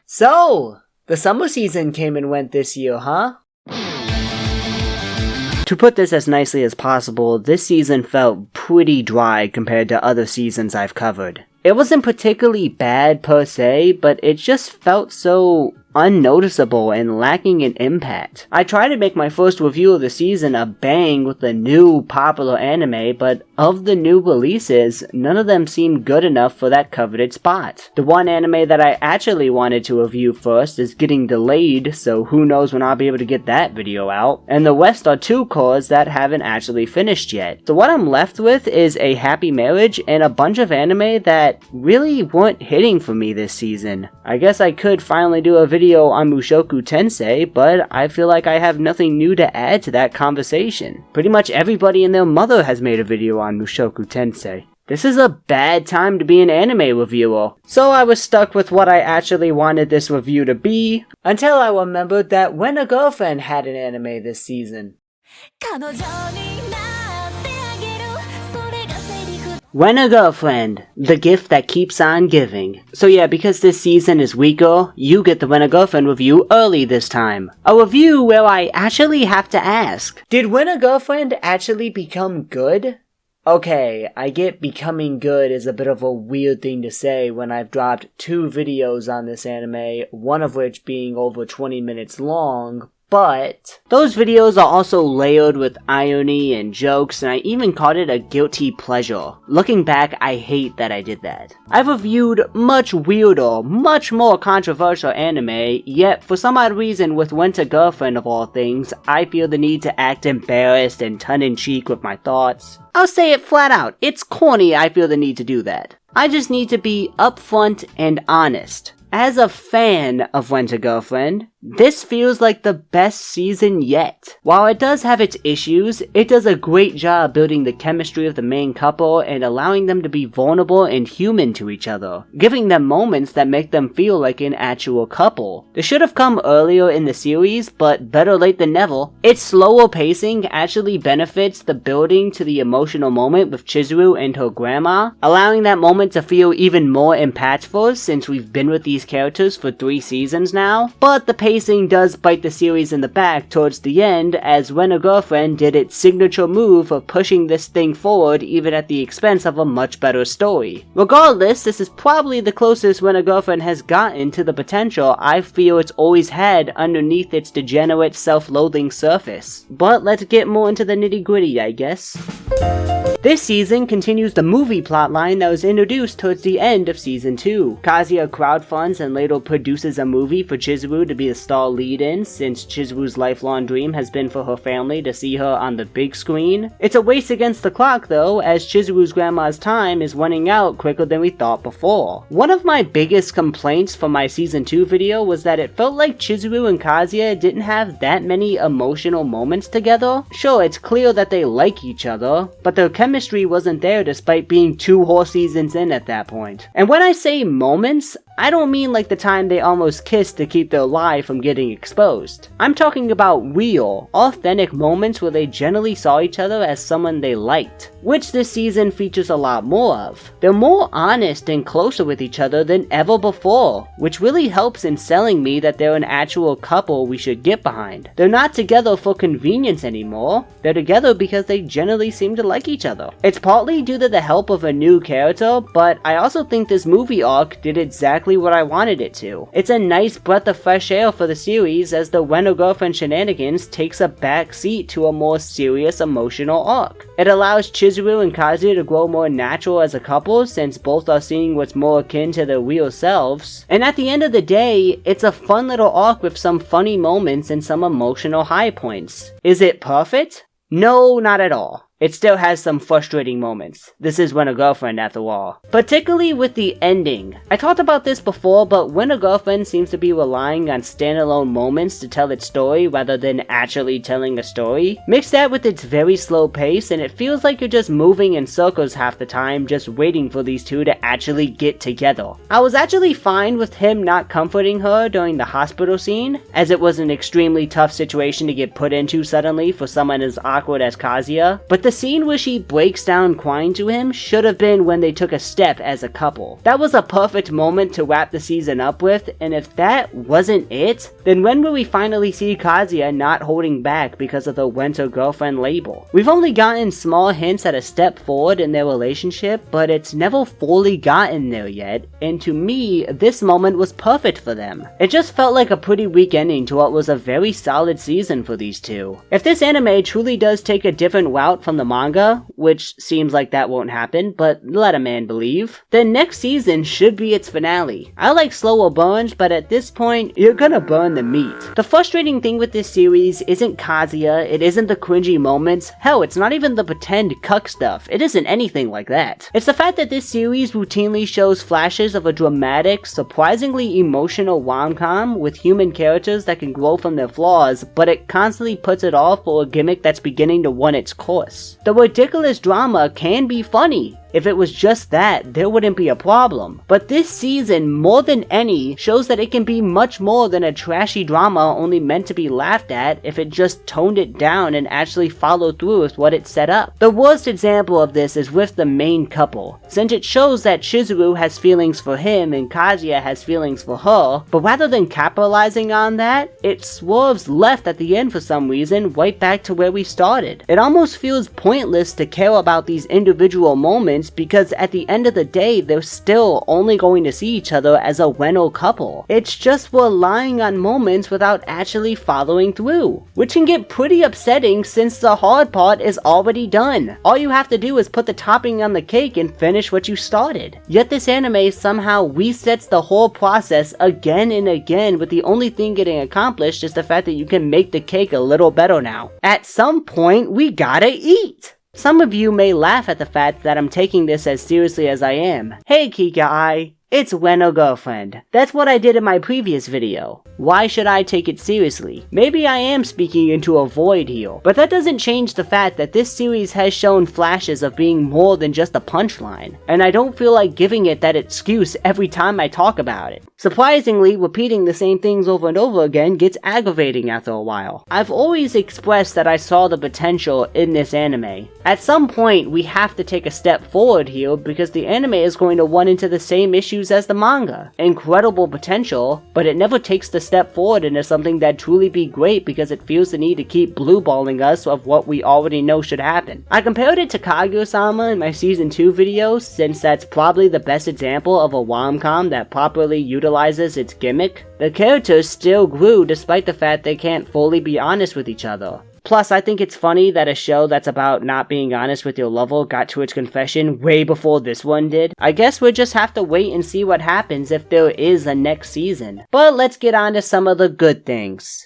So, the summer season came and went this year, huh? To put this as nicely as possible, this season felt pretty dry compared to other seasons I've covered. It wasn't particularly bad per se, but it just felt so unnoticeable and lacking in impact. I tried to make my first review of the season a bang with a new popular anime, but of the new releases, none of them seemed good enough for that coveted spot. The one anime that I actually wanted to review first is getting delayed, so who knows when I'll be able to get that video out, and the rest are two cores that haven't actually finished yet. So what I'm left with is a happy marriage and a bunch of anime that really weren't hitting for me this season. I guess I could finally do a video on Mushoku Tensei, but I feel like I have nothing new to add to that conversation. Pretty much everybody and their mother has made a video on Mushoku Tensei. This is a bad time to be an anime reviewer, so I was stuck with what I actually wanted this review to be, until I remembered that When a Girlfriend had an anime this season. When a Girlfriend, the gift that keeps on giving. So yeah, because this season is weaker, you get the When a Girlfriend review early this time. A review where I actually have to ask, did When a Girlfriend actually become good? Okay, I get becoming good is a bit of a weird thing to say when I've dropped 2 videos on this anime, one of which being over 20 minutes long, but those videos are also layered with irony and jokes, and I even called it a guilty pleasure. Looking back, I hate that I did that. I've reviewed much weirder, much more controversial anime, yet for some odd reason with Winter Girlfriend of all things, I feel the need to act embarrassed and tongue-in-cheek with my thoughts. I'll say it flat out, it's corny I feel the need to do that. I just need to be upfront and honest. As a fan of Winter Girlfriend, this feels like the best season yet. While it does have its issues, it does a great job building the chemistry of the main couple and allowing them to be vulnerable and human to each other, giving them moments that make them feel like an actual couple. This should have come earlier in the series, but better late than never. Its slower pacing actually benefits the building to the emotional moment with Chizuru and her grandma, allowing that moment to feel even more impactful since we've been with these characters for 3 seasons now, but the pacing does bite the series in the back towards the end, as When a Girlfriend did its signature move of pushing this thing forward even at the expense of a much better story. Regardless, this is probably the closest When a Girlfriend has gotten to the potential I feel it's always had underneath its degenerate self-loathing surface. But let's get more into the nitty-gritty, I guess. This season continues the movie plotline that was introduced towards the end of Season 2. Kazuya crowdfunds and later produces a movie for Chizuru to be the star lead in, since Chizuru's lifelong dream has been for her family to see her on the big screen. It's a race against the clock though, as Chizuru's grandma's time is running out quicker than we thought before. One of my biggest complaints for my Season 2 video was that it felt like Chizuru and Kazuya didn't have that many emotional moments together. Sure, it's clear that they like each other, but their chemistry wasn't there despite being 2 whole seasons in at that point. And when I say moments, I don't mean like the time they almost kissed to keep their lie from getting exposed. I'm talking about real, authentic moments where they generally saw each other as someone they liked, which this season features a lot more of. They're more honest and closer with each other than ever before, which really helps in selling me that they're an actual couple we should get behind. They're not together for convenience anymore, they're together because they generally seem to like each other. It's partly due to the help of a new character, but I also think this movie arc did exactly what I wanted it to. It's a nice breath of fresh air for the series as the When a Girlfriend shenanigans takes a back seat to a more serious emotional arc. It allows Chizuru and Kazuya to grow more natural as a couple since both are seeing what's more akin to their real selves. And at the end of the day, it's a fun little arc with some funny moments and some emotional high points. Is it perfect? No, not at all. It still has some frustrating moments. This is When a Girlfriend after all. Particularly with the ending. I talked about this before, but When a Girlfriend seems to be relying on standalone moments to tell its story rather than actually telling a story. Mix that with its very slow pace and it feels like you're just moving in circles half the time just waiting for these two to actually get together. I was actually fine with him not comforting her during the hospital scene, as it was an extremely tough situation to get put into suddenly for someone as awkward as Kazuya, but the scene where she breaks down crying to him should have been when they took a step as a couple. That was a perfect moment to wrap the season up with, and if that wasn't it, then when will we finally see Kazuya not holding back because of the winter girlfriend label? We've only gotten small hints at a step forward in their relationship, but it's never fully gotten there yet, and to me, this moment was perfect for them. It just felt like a pretty weak ending to what was a very solid season for these two. If this anime truly does take a different route from the manga, which seems like that won't happen, but let a man believe, then next season should be its finale. I like slower burns, but at this point, you're gonna burn the meat. The frustrating thing with this series isn't Kazuya, it isn't the cringy moments, hell, it's not even the pretend cuck stuff, it isn't anything like that. It's the fact that this series routinely shows flashes of a dramatic, surprisingly emotional rom-com with human characters that can grow from their flaws, but it constantly puts it off for a gimmick that's beginning to run its course. The ridiculous drama can be funny. If it was just that, there wouldn't be a problem. But this season, more than any, shows that it can be much more than a trashy drama only meant to be laughed at if it just toned it down and actually followed through with what it set up. The worst example of this is with the main couple, since it shows that Chizuru has feelings for him and Kazuya has feelings for her, but rather than capitalizing on that, it swerves left at the end for some reason, right back to where we started. It almost feels pointless to care about these individual moments because at the end of the day, they're still only going to see each other as a Weno couple. It's just relying on moments without actually following through, which can get pretty upsetting since the hard part is already done. All you have to do is put the topping on the cake and finish what you started. Yet this anime somehow resets the whole process again and again, with the only thing getting accomplished is the fact that you can make the cake a little better now. At some point, we gotta eat! Some of you may laugh at the fact that I'm taking this as seriously as I am. Hey Kikaya, it's Weno girlfriend. That's what I did in my previous video. Why should I take it seriously? Maybe I am speaking into a void here, but that doesn't change the fact that this series has shown flashes of being more than just a punchline, and I don't feel like giving it that excuse every time I talk about it. Surprisingly, repeating the same things over and over again gets aggravating after a while. I've always expressed that I saw the potential in this anime. At some point, we have to take a step forward here because the anime is going to run into the same issues as the manga. Incredible potential, but it never takes the step forward into something that'd truly be great because it feels the need to keep blueballing us of what we already know should happen. I compared it to Kaguya-sama in my season 2 video since that's probably the best example of a rom-com that properly utilizes its gimmick. The characters still grew despite the fact they can't fully be honest with each other. Plus, I think it's funny that a show that's about not being honest with your lover got to its confession way before this one did. I guess we'll just have to wait and see what happens if there is a next season. But let's get on to some of the good things.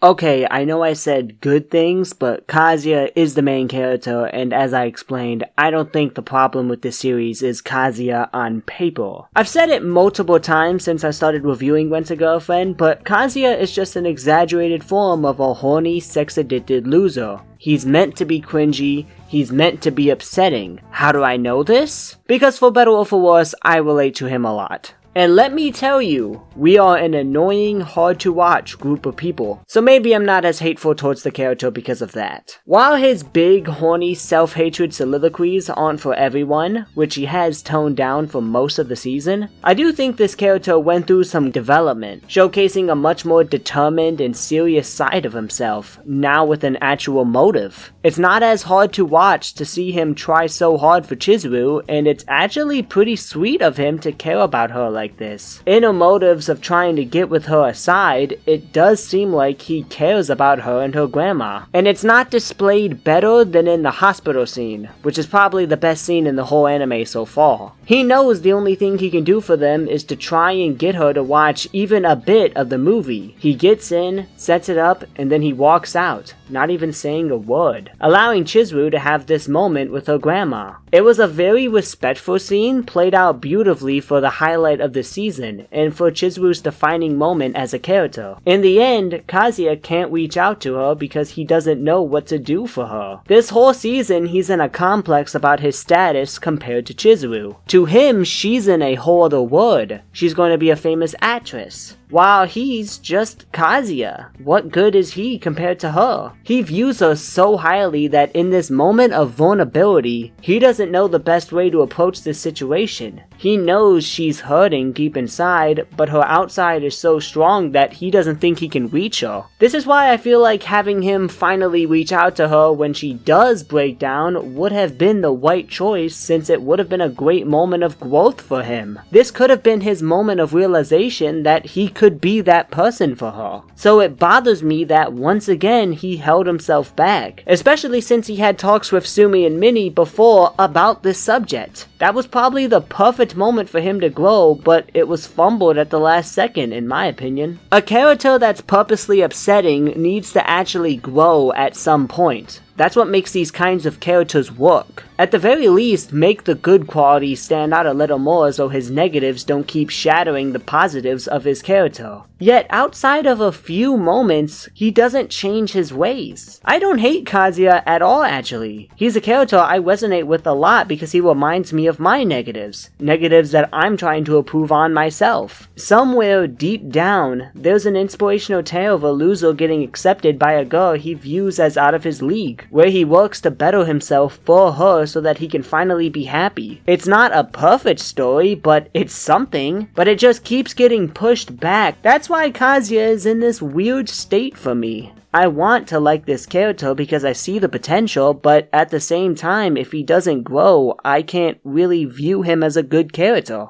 Okay, I know I said good things, but Kazuya is the main character, and as I explained, I don't think the problem with this series is Kazuya on paper. I've said it multiple times since I started reviewing Rent a Girlfriend, but Kazuya is just an exaggerated form of a horny, sex-addicted loser. He's meant to be cringy, he's meant to be upsetting. How do I know this? Because for better or for worse, I relate to him a lot. And let me tell you, we are an annoying, hard-to-watch group of people, so maybe I'm not as hateful towards the character because of that. While his big, horny, self-hatred soliloquies aren't for everyone, which he has toned down for most of the season, I do think this character went through some development, showcasing a much more determined and serious side of himself, now with an actual motive. It's not as hard to watch to see him try so hard for Chizuru, and it's actually pretty sweet of him to care about her like this. In her motives of trying to get with her aside, it does seem like he cares about her and her grandma. And it's not displayed better than in the hospital scene, which is probably the best scene in the whole anime so far. He knows the only thing he can do for them is to try and get her to watch even a bit of the movie. He gets in, sets it up, and then he walks out, not even saying a word, allowing Chizuru to have this moment with her grandma. It was a very respectful scene, played out beautifully for the highlight of the season, and for Chizuru's defining moment as a character. In the end, Kazuya can't reach out to her because he doesn't know what to do for her. This whole season, he's in a complex about his status compared to Chizuru. To him, she's in a whole other world. She's going to be a famous actress. while he's just Kazuya. What good is he compared to her? He views her so highly that in this moment of vulnerability, he doesn't know the best way to approach this situation. He knows she's hurting deep inside, but her outside is so strong that he doesn't think he can reach her. This is why I feel like having him finally reach out to her when she does break down would have been the right choice, since it would have been a great moment of growth for him. This could have been his moment of realization that he could be that person for her. So it bothers me that once again he held himself back, especially since he had talks with Sumi and Minnie before about this subject. That was probably the perfect moment for him to grow, but it was fumbled at the last second in my opinion. A character that's purposely upsetting needs to actually grow at some point. That's what makes these kinds of characters work. At the very least, make the good qualities stand out a little more so his negatives don't keep shattering the positives of his character. Yet, outside of a few moments, he doesn't change his ways. I don't hate Kazuya at all actually. He's a character I resonate with a lot because he reminds me of my negatives. Negatives that I'm trying to improve on myself. Somewhere deep down, there's an inspirational tale of a loser getting accepted by a girl he views as out of his league, where he works to better himself for her so that he can finally be happy. It's not a perfect story, but it's something. But it just keeps getting pushed back. That's why Kazuya is in this weird state for me. I want to like this character because I see the potential, but at the same time, if he doesn't grow, I can't really view him as a good character.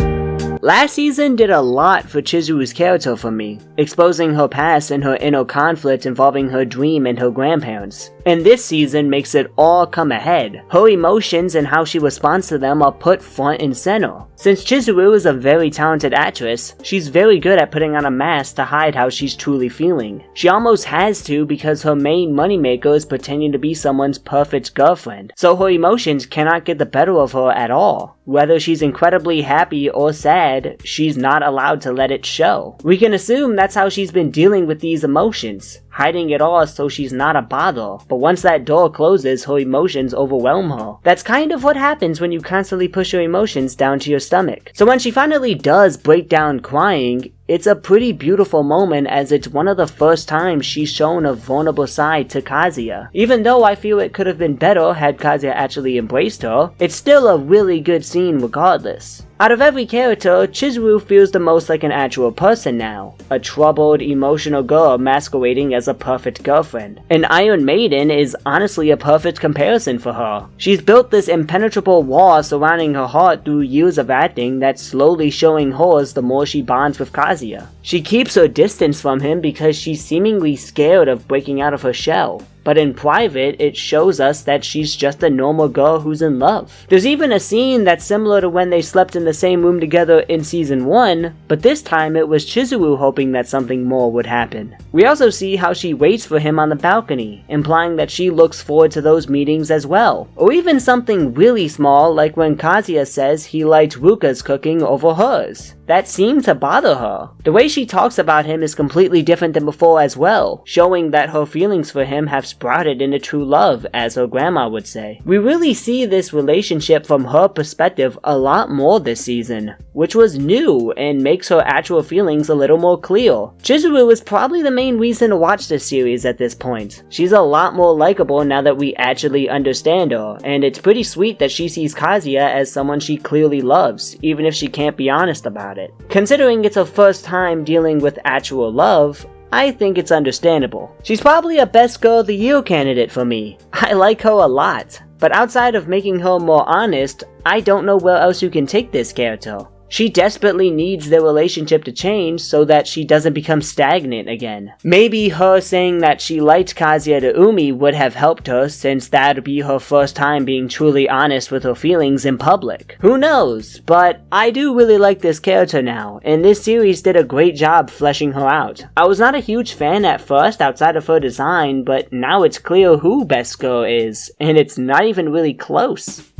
Last season did a lot for Chizuru's character for me, exposing her past and her inner conflict involving her dream and her grandparents. And this season makes it all come ahead. Her emotions and how she responds to them are put front and center. Since Chizuru is a very talented actress, she's very good at putting on a mask to hide how she's truly feeling. She almost has to because her main moneymaker is pretending to be someone's perfect girlfriend, so her emotions cannot get the better of her at all. Whether she's incredibly happy or sad, she's not allowed to let it show. We can assume that's how she's been dealing with these emotions, hiding it all so she's not a bother. But once that door closes, her emotions overwhelm her. That's kind of what happens when you constantly push your emotions down to your stomach. So when she finally does break down crying, it's a pretty beautiful moment as it's one of the first times she's shown a vulnerable side to Kazuya. Even though I feel it could have been better had Kazuya actually embraced her, it's still a really good scene regardless. Out of every character, Chizuru feels the most like an actual person now. A troubled, emotional girl masquerading as a perfect girlfriend. And Iron Maiden is honestly a perfect comparison for her. She's built this impenetrable wall surrounding her heart through years of acting that's slowly showing hers the more she bonds with Kazuya. She keeps her distance from him because she's seemingly scared of breaking out of her shell. But in private, it shows us that she's just a normal girl who's in love. There's even a scene that's similar to when they slept in the same room together in season 1, but this time it was Chizuru hoping that something more would happen. We also see how she waits for him on the balcony, implying that she looks forward to those meetings as well. Or even something really small like when Kazuya says he liked Ruka's cooking over hers. That seemed to bother her. The way she talks about him is completely different than before as well, showing that her feelings for him have sprouted into true love, as her grandma would say. We really see this relationship from her perspective a lot more this season, which was new and makes her actual feelings a little more clear. Chizuru is probably the main reason to watch this series at this point. She's a lot more likable now that we actually understand her, and it's pretty sweet that she sees Kazuya as someone she clearly loves, even if she can't be honest about it. Considering it's her first time dealing with actual love, I think it's understandable. She's probably a best girl of the year candidate for me. I like her a lot, but outside of making her more honest, I don't know where else you can take this character. She desperately needs their relationship to change so that she doesn't become stagnant again. Maybe her saying that she liked Kazuya to Umi would have helped her, since that'd be her first time being truly honest with her feelings in public. Who knows? But I do really like this character now, and this series did a great job fleshing her out. I was not a huge fan at first outside of her design, but now it's clear who Best Girl is, and it's not even really close.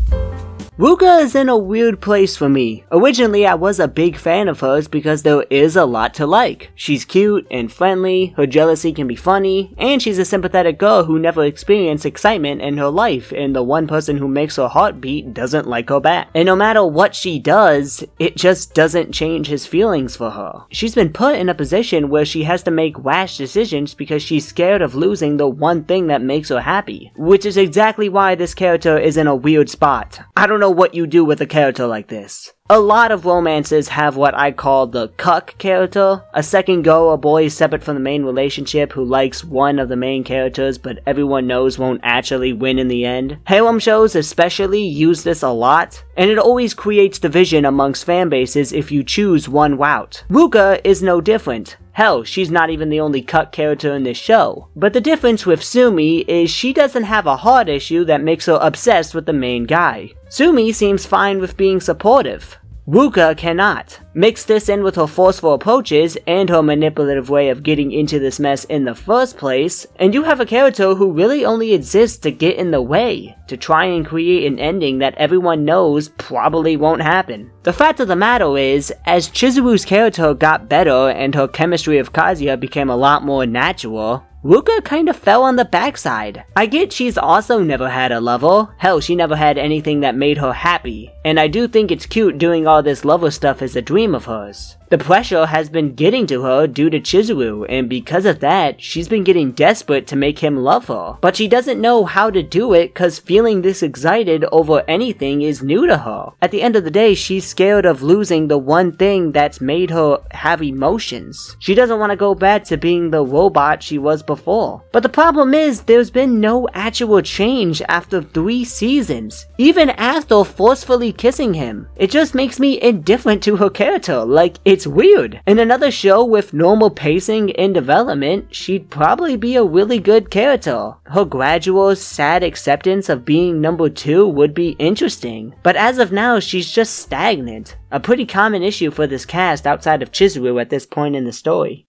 Ruka is in a weird place for me. Originally, I was a big fan of hers because there is a lot to like. She's cute and friendly, her jealousy can be funny, and she's a sympathetic girl who never experienced excitement in her life, and the one person who makes her heart beat doesn't like her back. And no matter what she does, it just doesn't change his feelings for her. She's been put in a position where she has to make rash decisions because she's scared of losing the one thing that makes her happy, which is exactly why this character is in a weird spot. I don't know what you do with a character like this. A lot of romances have what I call the cuck character, a second girl or boy separate from the main relationship who likes one of the main characters but everyone knows won't actually win in the end. Harem shows especially use this a lot, and it always creates division amongst fanbases if you choose one route. Ruka is no different. Hell, she's not even the only cuck character in this show. But the difference with Sumi is she doesn't have a heart issue that makes her obsessed with the main guy. Sumi seems fine with being supportive. Ruka cannot. Mix this in with her forceful approaches and her manipulative way of getting into this mess in the first place, and you have a character who really only exists to get in the way, to try and create an ending that everyone knows probably won't happen. The fact of the matter is, as Chizuru's character got better and her chemistry with Kazuya became a lot more natural, Ruka kinda fell on the backside. I get she's also never had a lover. Hell, she never had anything that made her happy. And I do think it's cute doing all this lover stuff as a dream of hers. The pressure has been getting to her due to Chizuru, and because of that, she's been getting desperate to make him love her. But she doesn't know how to do it cause feeling this excited over anything is new to her. At the end of the day, she's scared of losing the one thing that's made her have emotions. She doesn't want to go back to being the robot she was before. But the problem is, there's been no actual change after 3 seasons. Even after forcefully kissing him. It just makes me indifferent to her character, like it's weird. In another show with normal pacing and development, she'd probably be a really good character. Her gradual, sad acceptance of being number 2 would be interesting. But as of now, she's just stagnant. A pretty common issue for this cast outside of Chizuru at this point in the story.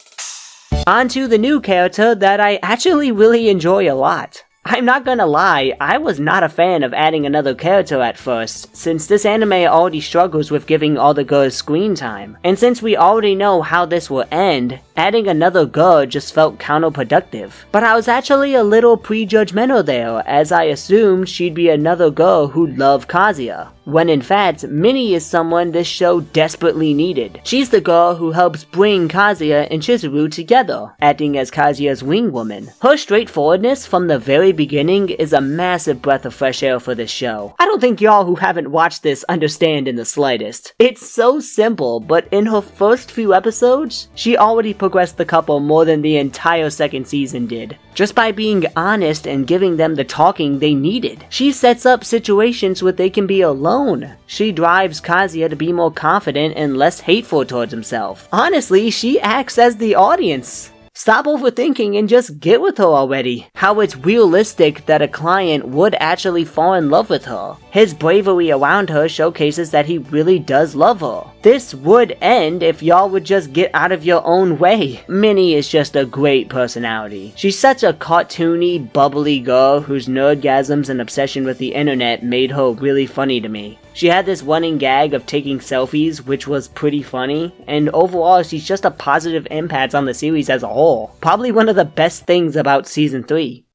On to the new character that I actually really enjoy a lot. I'm not gonna lie, I was not a fan of adding another character at first, since this anime already struggles with giving all the girls screen time. And since we already know how this will end, adding another girl just felt counterproductive. But I was actually a little prejudgmental there, as I assumed she'd be another girl who'd love Kazuya. When in fact, Minnie is someone this show desperately needed. She's the girl who helps bring Kazuya and Chizuru together, acting as Kazuya's wing woman. Her straightforwardness from the very beginning is a massive breath of fresh air for this show. I don't think y'all who haven't watched this understand in the slightest. It's so simple, but in her first few episodes, she already progressed the couple more than the entire second season did. Just by being honest and giving them the talking they needed. She sets up situations where they can be alone. She drives Kazuya to be more confident and less hateful towards himself. Honestly, she acts as the audience. Stop overthinking and just get with her already. How it's realistic that a client would actually fall in love with her. His bravery around her showcases that he really does love her. This would end if y'all would just get out of your own way. Minnie is just a great personality. She's such a cartoony, bubbly girl whose nerdgasms and obsession with the internet made her really funny to me. She had this running gag of taking selfies, which was pretty funny, and overall she's just a positive impact on the series as a whole. Probably one of the best things about season 3.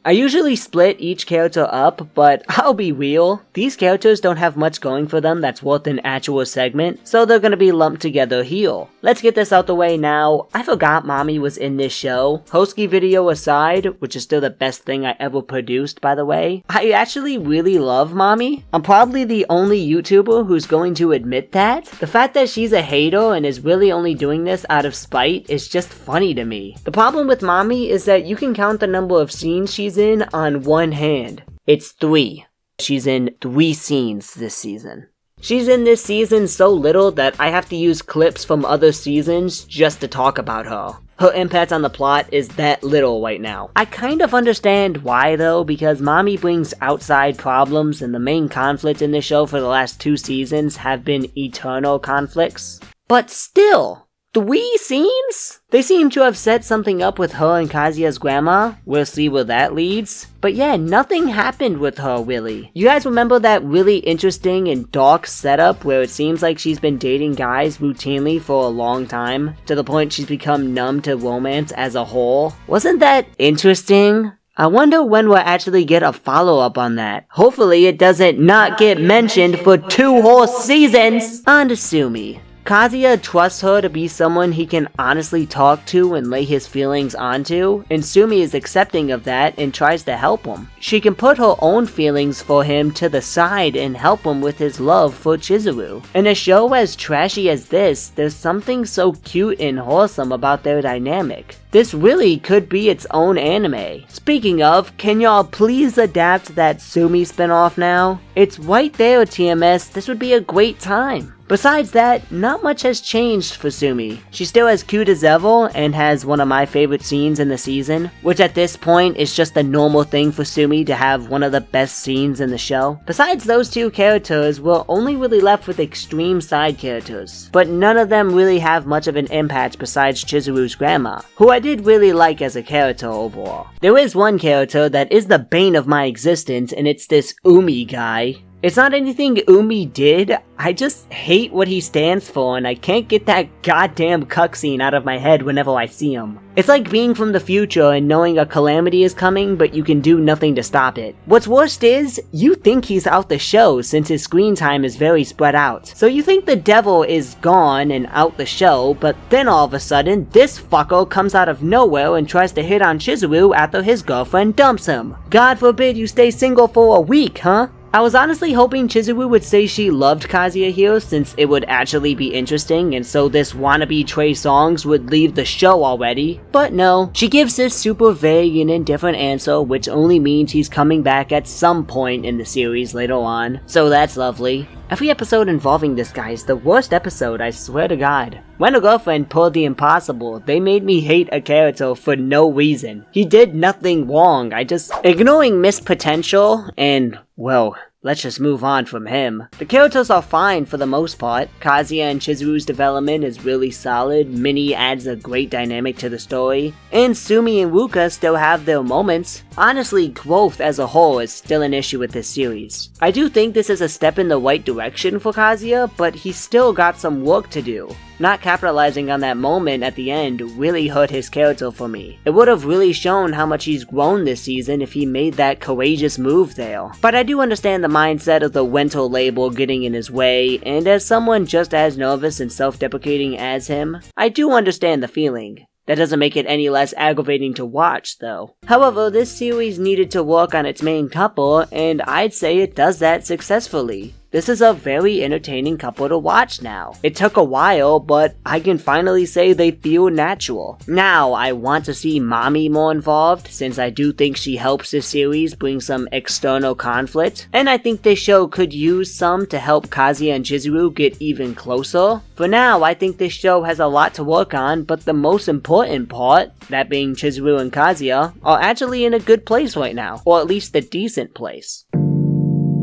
I usually split each character up, but I'll be real, these characters don't have much going for them that's worth an actual segment, so they're gonna be lumped together here. Let's get this out the way now. I forgot Mami was in this show. Hosky video aside, which is still the best thing I ever produced by the way, I actually really love Mami. I'm probably the only YouTuber who's going to admit that. The fact that she's a hater and is really only doing this out of spite is just funny to me. The problem with Mami is that you can count the number of scenes she's in on one hand. It's 3. She's in 3 scenes this season. She's in this season so little that I have to use clips from other seasons just to talk about her. Her impact on the plot is that little right now. I kind of understand why though, because Mami brings outside problems and the main conflict in this show for the last 2 seasons have been eternal conflicts. But still! 3 scenes? They seem to have set something up with her and Kazuya's grandma. We'll see where that leads. But yeah, nothing happened with her really. You guys remember that really interesting and dark setup where it seems like she's been dating guys routinely for a long time, to the point she's become numb to romance as a whole? Wasn't that interesting? I wonder when we'll actually get a follow-up on that. Hopefully it doesn't not get mentioned for 2 whole seasons! On to Sumi. Kazuya trusts her to be someone he can honestly talk to and lay his feelings onto, and Sumi is accepting of that and tries to help him. She can put her own feelings for him to the side and help him with his love for Chizuru. In a show as trashy as this, there's something so cute and wholesome about their dynamic. This really could be its own anime. Speaking of, can y'all please adapt that Sumi spinoff now? It's right there, TMS, this would be a great time. Besides that, not much has changed for Sumi. She's still as cute as ever and has one of my favorite scenes in the season, which at this point is just a normal thing for Sumi to have one of the best scenes in the show. Besides those 2 characters, we're only really left with extreme side characters, but none of them really have much of an impact besides Chizuru's grandma, who I did really like as a character overall. There is one character that is the bane of my existence, and it's this Umi guy. It's not anything Umi did, I just hate what he stands for and I can't get that goddamn cutscene out of my head whenever I see him. It's like being from the future and knowing a calamity is coming but you can do nothing to stop it. What's worst is, you think he's out the show since his screen time is very spread out. So you think the devil is gone and out the show, but then all of a sudden, this fucker comes out of nowhere and tries to hit on Chizuru after his girlfriend dumps him. God forbid you stay single for a week, huh? I was honestly hoping Chizuru would say she loved Kazuya here since it would actually be interesting and so this wannabe Trey Songz would leave the show already, but no. She gives this super vague and indifferent answer which only means he's coming back at some point in the series later on, so that's lovely. Every episode involving this guy is the worst episode, I swear to God. When a girlfriend pulled the impossible, they made me hate a character for no reason. He did nothing wrong, ignoring missed potential, and, well, let's just move on from him. The characters are fine for the most part. Kazuya and Chizuru's development is really solid, Minnie adds a great dynamic to the story, and Sumi and Ruka still have their moments. Honestly, growth as a whole is still an issue with this series. I do think this is a step in the right direction for Kazuya, but he's still got some work to do. Not capitalizing on that moment at the end really hurt his character for me. It would have really shown how much he's grown this season if he made that courageous move there. But I do understand the mindset of the rental label getting in his way, and as someone just as nervous and self-deprecating as him, I do understand the feeling. That doesn't make it any less aggravating to watch, though. However, this series needed to work on its main couple, and I'd say it does that successfully. This is a very entertaining couple to watch now. It took a while, but I can finally say they feel natural. Now, I want to see Mami more involved, since I do think she helps this series bring some external conflict, and I think this show could use some to help Kazuya and Chizuru get even closer. For now, I think this show has a lot to work on, but the most important part, that being Chizuru and Kazuya, are actually in a good place right now, or at least a decent place.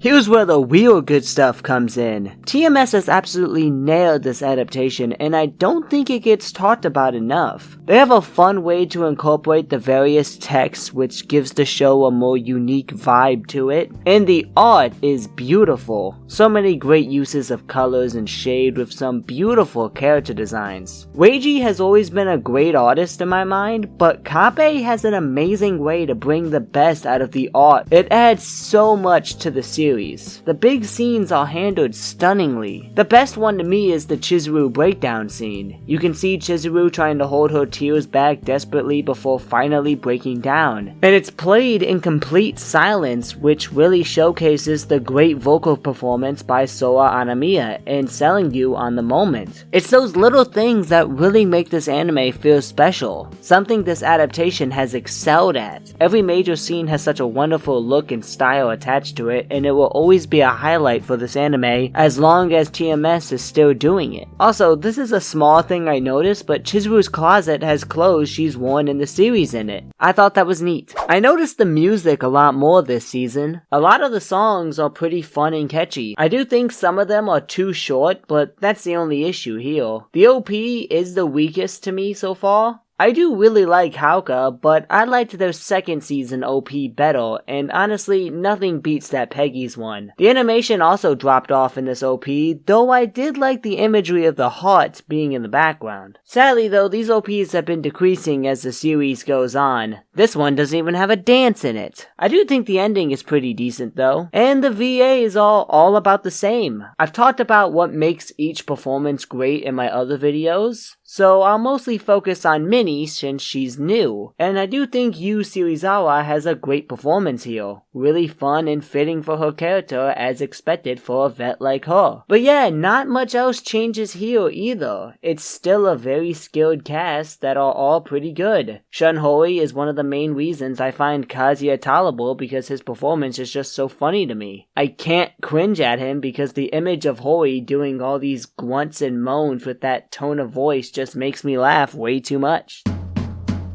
Here's where the real good stuff comes in. TMS has absolutely nailed this adaptation, and I don't think it gets talked about enough. They have a fun way to incorporate the various texts, which gives the show a more unique vibe to it, and the art is beautiful. So many great uses of colors and shade with some beautiful character designs. Reiji has always been a great artist in my mind, but Kabe has an amazing way to bring the best out of the art. It adds so much to the series. The big scenes are handled stunningly. The best one to me is the Chizuru breakdown scene. You can see Chizuru trying to hold her tears back desperately before finally breaking down. And it's played in complete silence, which really showcases the great vocal performance by Sora Anamiya and selling you on the moment. It's those little things that really make this anime feel special, something this adaptation has excelled at. Every major scene has such a wonderful look and style attached to it, and it will will always be a highlight for this anime as long as TMS is still doing it. Also, this is a small thing I noticed, but Chizuru's closet has clothes she's worn in the series in it. I thought that was neat. I noticed the music a lot more this season. A lot of the songs are pretty fun and catchy. I do think some of them are too short, but that's the only issue here. The OP is the weakest to me so far. I do really like Hauka, but I liked their second season OP better, and honestly, nothing beats that Peggy's one. The animation also dropped off in this OP, though I did like the imagery of the hearts being in the background. Sadly though, these OPs have been decreasing as the series goes on. This one doesn't even have a dance in it. I do think the ending is pretty decent though, and the VA is all about the same. I've talked about what makes each performance great in my other videos, so I'll mostly focus on Minnie since she's new, and I do think Yu Serizawa has a great performance here. Really fun and fitting for her character as expected for a vet like her. But yeah, not much else changes here either. It's still a very skilled cast that are all pretty good. Shunhoi is one of the main reasons I find Kazuya tolerable because his performance is just so funny to me. I can't cringe at him because the image of Hoi doing all these grunts and moans with that tone of voice just makes me laugh way too much.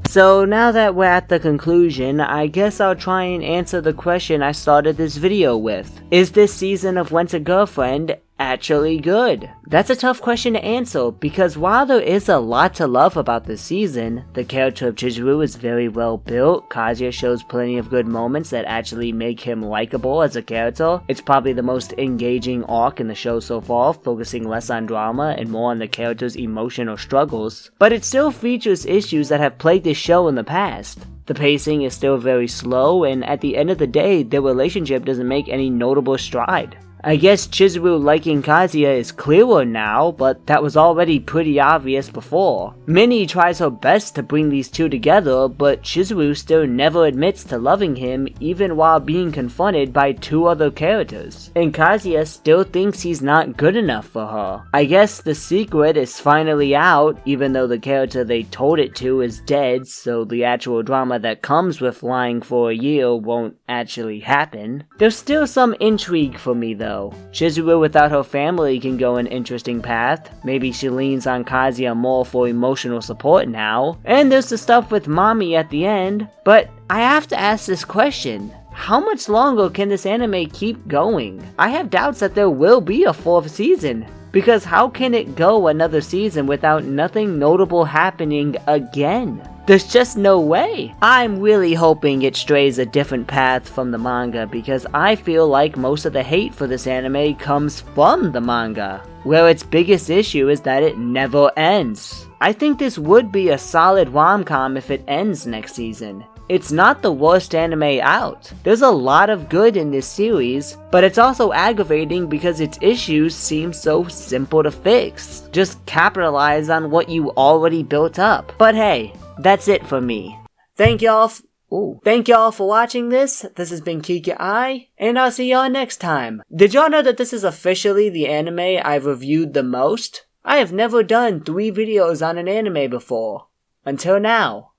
So now that we're at the conclusion, I guess I'll try and answer the question I started this video with. Is this season of Rent a Girlfriend actually good? That's a tough question to answer because while there is a lot to love about this season, the character of Chizuru is very well built, Kazuya shows plenty of good moments that actually make him likable as a character. It's probably the most engaging arc in the show so far, focusing less on drama and more on the character's emotional struggles. But it still features issues that have plagued this show in the past. The pacing is still very slow, and at the end of the day, their relationship doesn't make any notable stride. I guess Chizuru liking Kazuya is clearer now, but that was already pretty obvious before. Minnie tries her best to bring these two together, but Chizuru still never admits to loving him even while being confronted by two other characters. And Kazuya still thinks he's not good enough for her. I guess the secret is finally out, even though the character they told it to is dead, so the actual drama that comes with lying for a year won't actually happen. There's still some intrigue for me though. Chizuru without her family can go an interesting path. Maybe she leans on Kazuya more for emotional support now. And there's the stuff with Mami at the end. But I have to ask this question. How much longer can this anime keep going? I have doubts that there will be a fourth season. Because how can it go another season without nothing notable happening again? There's just no way. I'm really hoping it strays a different path from the manga because I feel like most of the hate for this anime comes from the manga, where its biggest issue is that it never ends. I think this would be a solid rom-com if it ends next season. It's not the worst anime out. There's a lot of good in this series, but it's also aggravating because its issues seem so simple to fix. Just capitalize on what you already built up. But hey, that's it for me. Thank y'all for watching this. This has been Kikaya, and I'll see y'all next time. Did y'all know that this is officially the anime I've reviewed the most? I have never done 3 videos on an anime before. Until now.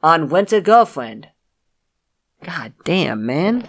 On Rent a Girlfriend. God damn, man.